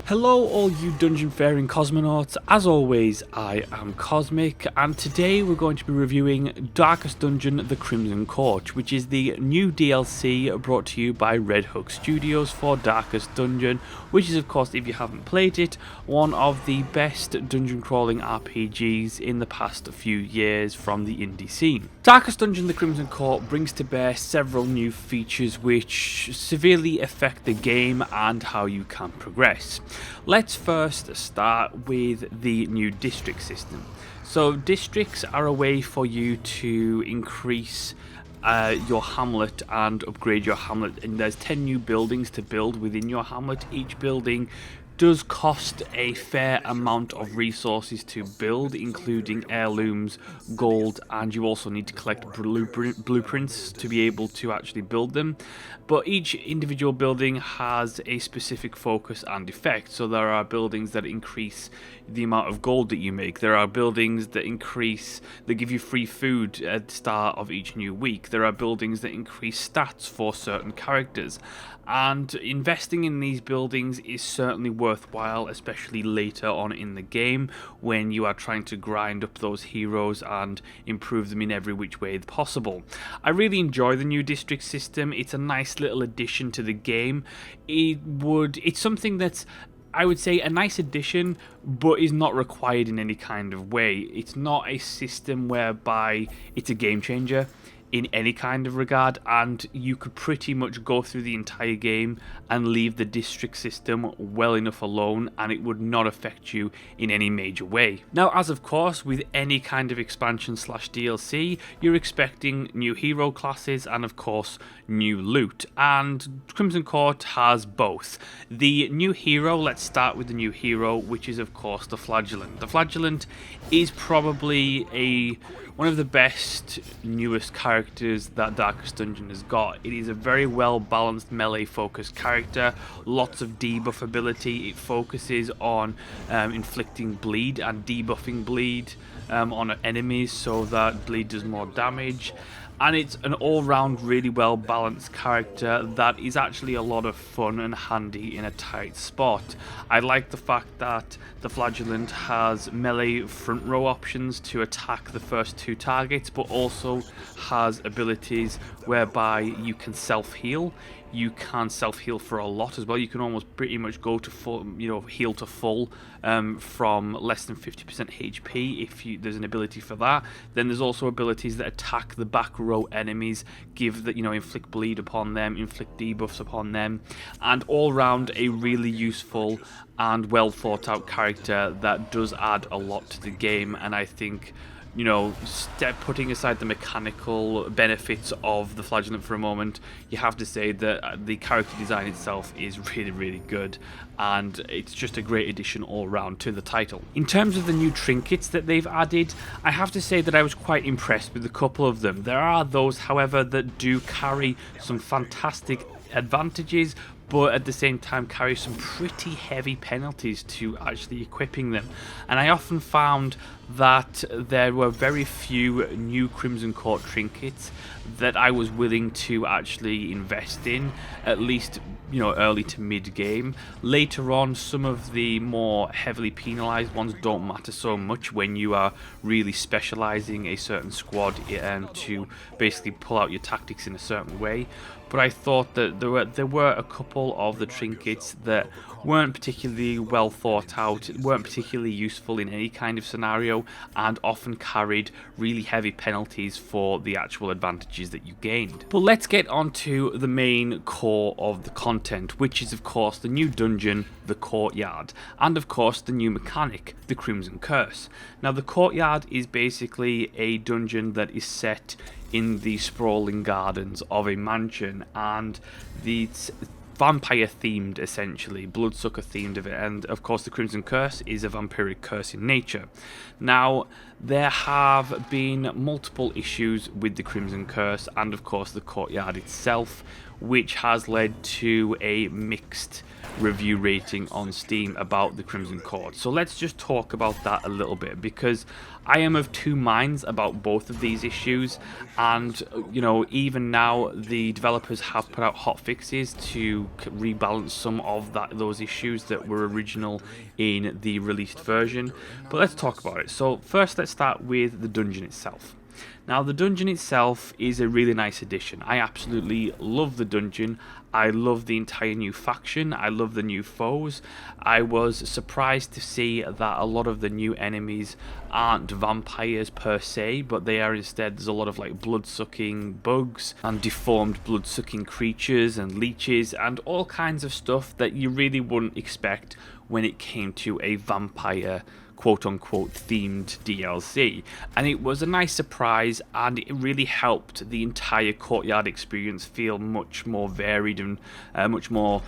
Hello all you dungeon faring cosmonauts, as always I am Cosmic, and today we're going to be reviewing Darkest Dungeon The Crimson Court, which is the new DLC brought to you by Red Hook Studios for Darkest Dungeon, which is, of course, if you haven't played it, one of the best dungeon crawling RPGs in the past few years from the indie scene. Darkest Dungeon The Crimson Court brings to bear several new features which severely affect the game and how you can progress. Let's first start with the new district system. So districts are a way for you to increase your hamlet and upgrade your hamlet, and there's 10 new buildings to build within your hamlet. Each building does cost a fair amount of resources to build, including heirlooms, gold, and you also need to collect blueprints to be able to actually build them. But each individual building has a specific focus and effect. So there are buildings that increase the amount of gold that you make. There are buildings that give you free food at the start of each new week. There are buildings that increase stats for certain characters. And investing in these buildings is certainly worthwhile, especially later on in the game when you are trying to grind up those heroes and improve them in every which way possible. I really enjoy the new district system. It's a nice little addition to the game. It's something that's, I would say, a nice addition, but is not required in any kind of way. It's not a system whereby it's a game changer in any kind of regard, and you could pretty much go through the entire game and leave the district system well enough alone and it would not affect you in any major way. Now, as of course with any kind of expansion / DLC, you're expecting new hero classes and of course new loot, and Crimson Court has both. The new hero, let's start with the new hero, which is of course the Flagellant. The Flagellant is probably one of the best, newest characters that Darkest Dungeon has got. It is a very well balanced melee focused character, lots of debuff ability. It focuses on inflicting bleed and debuffing bleed on enemies so that bleed does more damage. And it's an all-round really well-balanced character that is actually a lot of fun and handy in a tight spot. I like the fact that the Flagellant has melee front row options to attack the first two targets, but also has abilities whereby you can self-heal. You can self-heal for a lot as well. You can almost pretty much go to full, heal to full from less than 50% HP if there's an ability for that. Then there's also abilities that attack the back row enemies, inflict bleed upon them, inflict debuffs upon them, and all round a really useful and well thought out character that does add a lot to the game. And I think, putting aside the mechanical benefits of the Flagellant for a moment, you have to say that the character design itself is really, really good, and it's just a great addition all round to the title. In terms of the new trinkets that they've added, I have to say that I was quite impressed with a couple of them. There are those, however, that do carry some fantastic advantages, but at the same time carry some pretty heavy penalties to actually equipping them. And I often found that there were very few new Crimson Court trinkets that I was willing to actually invest in, at least early to mid game. Later on, some of the more heavily penalized ones don't matter so much when you are really specializing a certain squad to basically pull out your tactics in a certain way. But I thought that there were a couple of the trinkets that weren't particularly well thought out, weren't particularly useful in any kind of scenario, and often carried really heavy penalties for the actual advantages that you gained. But let's get on to the main core of the content, which is of course the new dungeon, the Courtyard, and of course the new mechanic, the Crimson Curse. Now, the Courtyard is basically a dungeon that is set in the sprawling gardens of a mansion, and it's vampire themed, essentially, bloodsucker themed of it, and of course the Crimson Curse is a vampiric curse in nature. Now, there have been multiple issues with the Crimson Curse and of course the Courtyard itself, which has led to a mixed review rating on Steam about the Crimson Court. So let's just talk about that a little bit, because I am of two minds about both of these issues, and even now the developers have put out hot fixes to rebalance some of those issues that were original in the released version. But let's talk about it. So first, let's start with the dungeon itself. Now, the dungeon itself is a really nice addition. I absolutely love the dungeon. I love the entire new faction. I love the new foes. I was surprised to see that a lot of the new enemies aren't vampires per se, but they are instead, there's a lot of like blood-sucking bugs and deformed blood-sucking creatures and leeches and all kinds of stuff that you really wouldn't expect when it came to a vampire quote-unquote themed DLC. And it was a nice surprise, and it really helped the entire Courtyard experience feel much more varied and much more,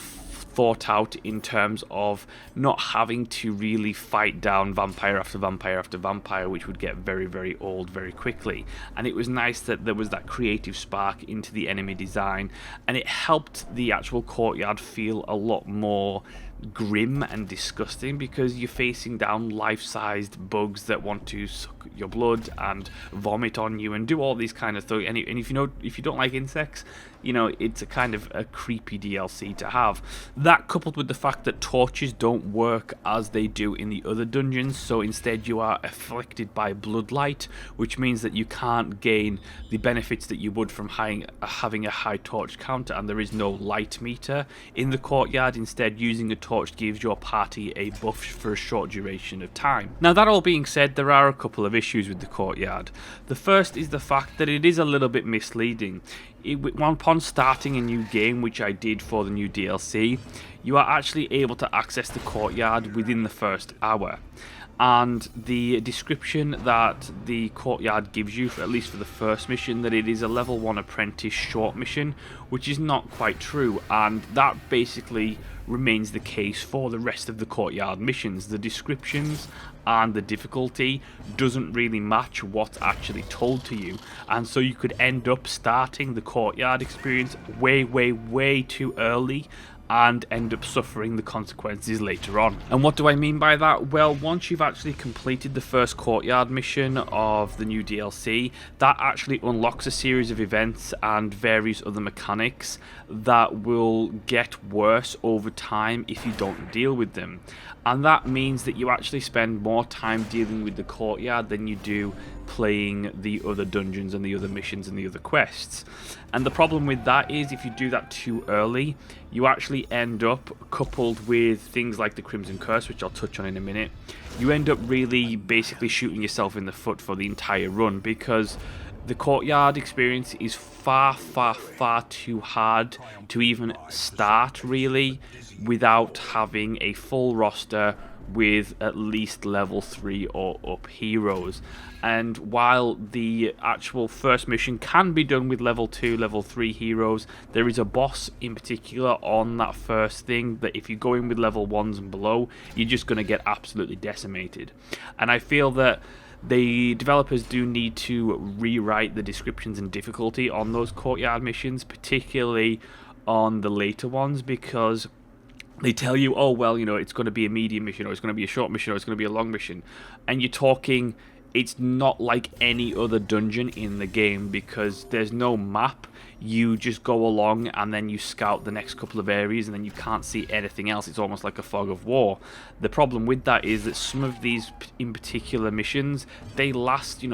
thought out, in terms of not having to really fight down vampire after vampire after vampire, which would get very, very old very quickly. And it was nice that there was that creative spark into the enemy design, and it helped the actual Courtyard feel a lot more grim and disgusting, because you're facing down life-sized bugs that want to suck your blood and vomit on you and do all these kind of things. And if you don't like insects, it's a kind of a creepy DLC to have. That, coupled with the fact that torches don't work as they do in the other dungeons, so instead you are afflicted by bloodlight, which means that you can't gain the benefits that you would from having a high torch counter, and there is no light meter in the Courtyard. Instead, using a torch gives your party a buff for a short duration of time. Now, that all being said, there are a couple of issues with the Courtyard. The first is the fact that it is a little bit misleading. Upon starting a new game, which I did for the new DLC, you are actually able to access the Courtyard within the first hour. And the description that the Courtyard gives you, at least for the first mission, that it is a level 1 apprentice short mission, which is not quite true, and that basically remains the case for the rest of the Courtyard missions. The descriptions and the difficulty doesn't really match what's actually told to you, and so you could end up starting the Courtyard experience way, way, way too early and end up suffering the consequences later on. And what do I mean by that? Well, once you've actually completed the first Courtyard mission of the new DLC, that actually unlocks a series of events and various other mechanics that will get worse over time if you don't deal with them. And that means that you actually spend more time dealing with the Courtyard than you do playing the other dungeons and the other missions and the other quests. And the problem with that is, if you do that too early, you actually end up, coupled with things like the Crimson Curse, which I'll touch on in a minute, you end up really basically shooting yourself in the foot for the entire run, because the Courtyard experience is far, far, far too hard to even start, really, without having a full roster with at least level 3 or up heroes. And while the actual first mission can be done with level 2, level 3 heroes, there is a boss in particular on that first thing that if you go in with level 1s and below, you're just going to get absolutely decimated. And I feel that the developers do need to rewrite the descriptions and difficulty on those Courtyard missions, particularly on the later ones, because they tell you, oh, well, it's going to be a medium mission, or it's going to be a short mission, or it's going to be a long mission. And you're talking, it's not like any other dungeon in the game, because there's no map. You just go along and then you scout the next couple of areas, and then you can't see anything else. It's almost like a fog of war. The problem with that is that some of these in particular missions, they last,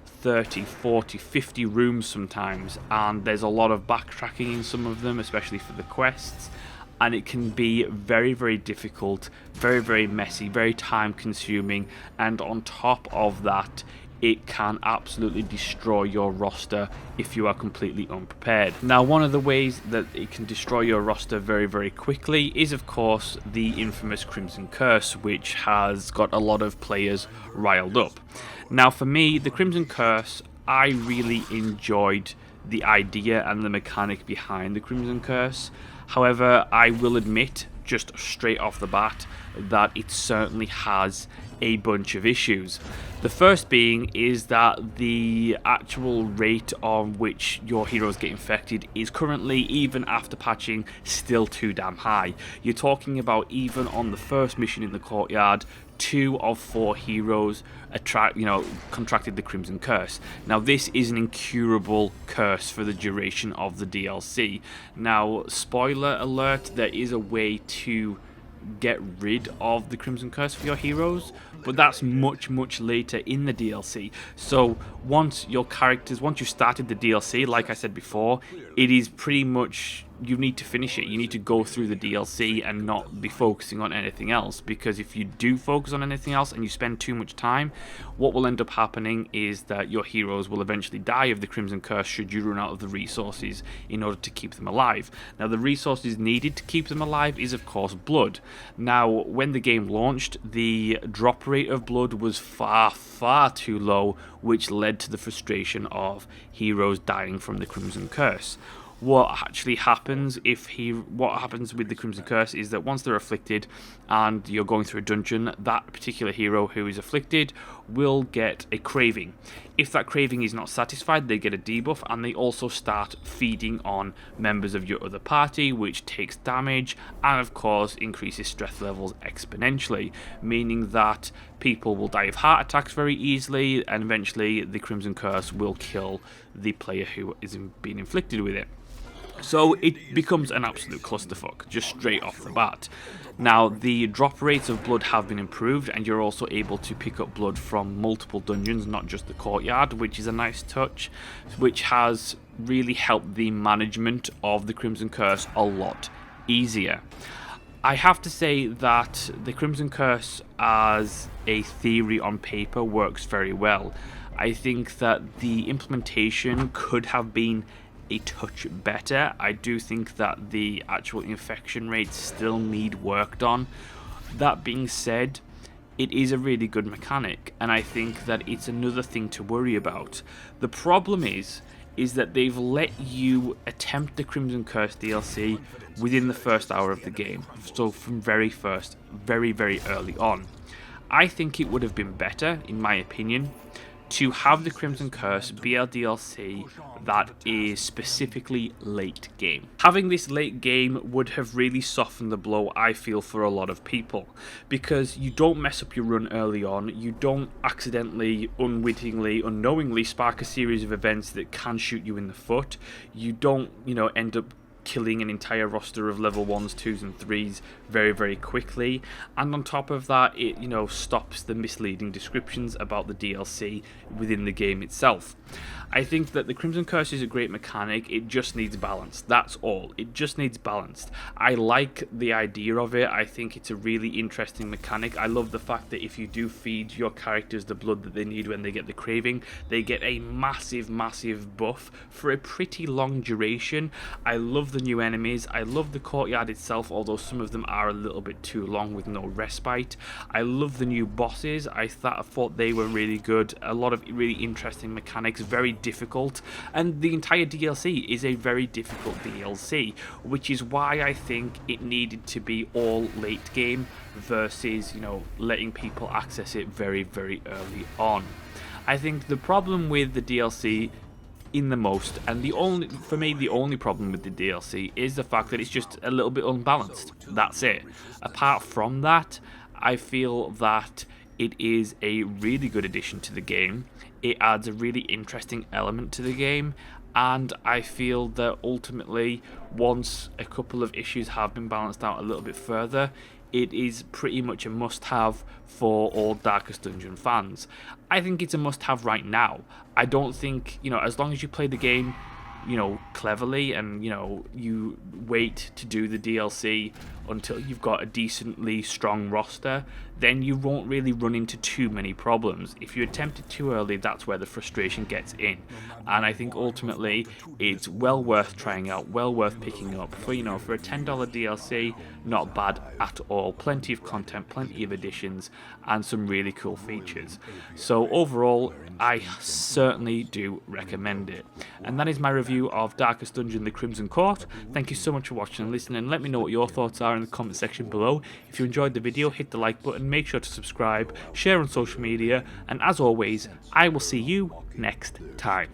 30, 40, 50 rooms sometimes, and there's a lot of backtracking in some of them, especially for the quests. And it can be very, very difficult, very, very messy, very time consuming, and on top of that, it can absolutely destroy your roster if you are completely unprepared. Now, one of the ways that it can destroy your roster very, very quickly is, of course, the infamous Crimson Curse, which has got a lot of players riled up. Now, for me, the Crimson Curse, I really enjoyed the idea and the mechanic behind the Crimson Curse. However, I will admit, just straight off the bat that it certainly has a bunch of issues. The first being is that the actual rate on which your heroes get infected is currently, even after patching, still too damn high. You're talking about, even on the first mission in the Courtyard, 2 of 4 heroes contracted the Crimson Curse. Now, this is an incurable curse for the duration of the DLC. Now, spoiler alert, there is a way to get rid of the Crimson Curse for your heroes, but that's much later in the DLC. So once you started the DLC, like I said before, it is pretty much, you need to finish it. You need to go through the DLC and not be focusing on anything else, because if you do focus on anything else and you spend too much time, what will end up happening is that your heroes will eventually die of the Crimson Curse should you run out of the resources in order to keep them alive. Now, the resources needed to keep them alive is, of course, blood. Now, when the game launched, the drop rate of blood was far too low, which led to the frustration of heroes dying from the Crimson Curse. What actually happens with the Crimson Curse is that once they're afflicted and you're going through a dungeon, that particular hero who is afflicted will get a craving. If that craving is not satisfied, they get a debuff, and they also start feeding on members of your other party, which takes damage and of course increases stress levels exponentially, meaning that people will die of heart attacks very easily, and eventually the Crimson Curse will kill the player who is being inflicted with it. So it becomes an absolute clusterfuck, just straight off the bat. Now, the drop rates of blood have been improved, and you're also able to pick up blood from multiple dungeons, not just the Courtyard, which is a nice touch, which has really helped the management of the Crimson Curse a lot easier. I have to say that the Crimson Curse as a theory on paper works very well. I think that the implementation could have been a touch better. I do think that the actual infection rates still need worked on. That being said, it is a really good mechanic, and I think that it's another thing to worry about. The problem is that they've let you attempt the Crimson Curse DLC within the first hour of the game, so from very early on. I think it would have been better, in my opinion, to have the Crimson Curse be a DLC that is specifically late game. Having this late game would have really softened the blow, I feel, for a lot of people, because you don't mess up your run early on, you don't accidentally, unwittingly, unknowingly spark a series of events that can shoot you in the foot, you don't, end up killing an entire roster of level 1s, 2s and 3s very quickly, and on top of that, it stops the misleading descriptions about the DLC within the game itself. I think that the Crimson Curse is a great mechanic, it just needs balance, that's all, it just needs balance. I like the idea of it, I think it's a really interesting mechanic. I love the fact that if you do feed your characters the blood that they need when they get the craving, they get a massive buff for a pretty long duration. I love the new enemies, I love the Courtyard itself, although some of them are a little bit too long with no respite. I love the new bosses, I thought they were really good, a lot of really interesting mechanics, very difficult, and the entire DLC is a very difficult DLC, which is why I think it needed to be all late game versus letting people access it very early on. I think the problem with the DLC the only problem with the DLC is the fact that it's just a little bit unbalanced. That's it. Apart from that, I feel that it is a really good addition to the game. It adds a really interesting element to the game, and I feel that ultimately, once a couple of issues have been balanced out a little bit further, it is pretty much a must-have for all Darkest Dungeon fans. I think it's a must-have right now. I don't think, as long as you play the game, cleverly, and, you wait to do the DLC until you've got a decently strong roster, then you won't really run into too many problems. If you attempt it too early, that's where the frustration gets in. And I think ultimately it's well worth trying out, well worth picking up. For a $10 DLC, not bad at all. Plenty of content, plenty of additions, and some really cool features. So overall, I certainly do recommend it. And that is my review review of Darkest Dungeon the Crimson Court. Thank you so much for watching and listening. Let me know what your thoughts are in the comment section below. If you enjoyed the video, hit the like button, make sure to subscribe, share on social media, and as always, I will see you next time.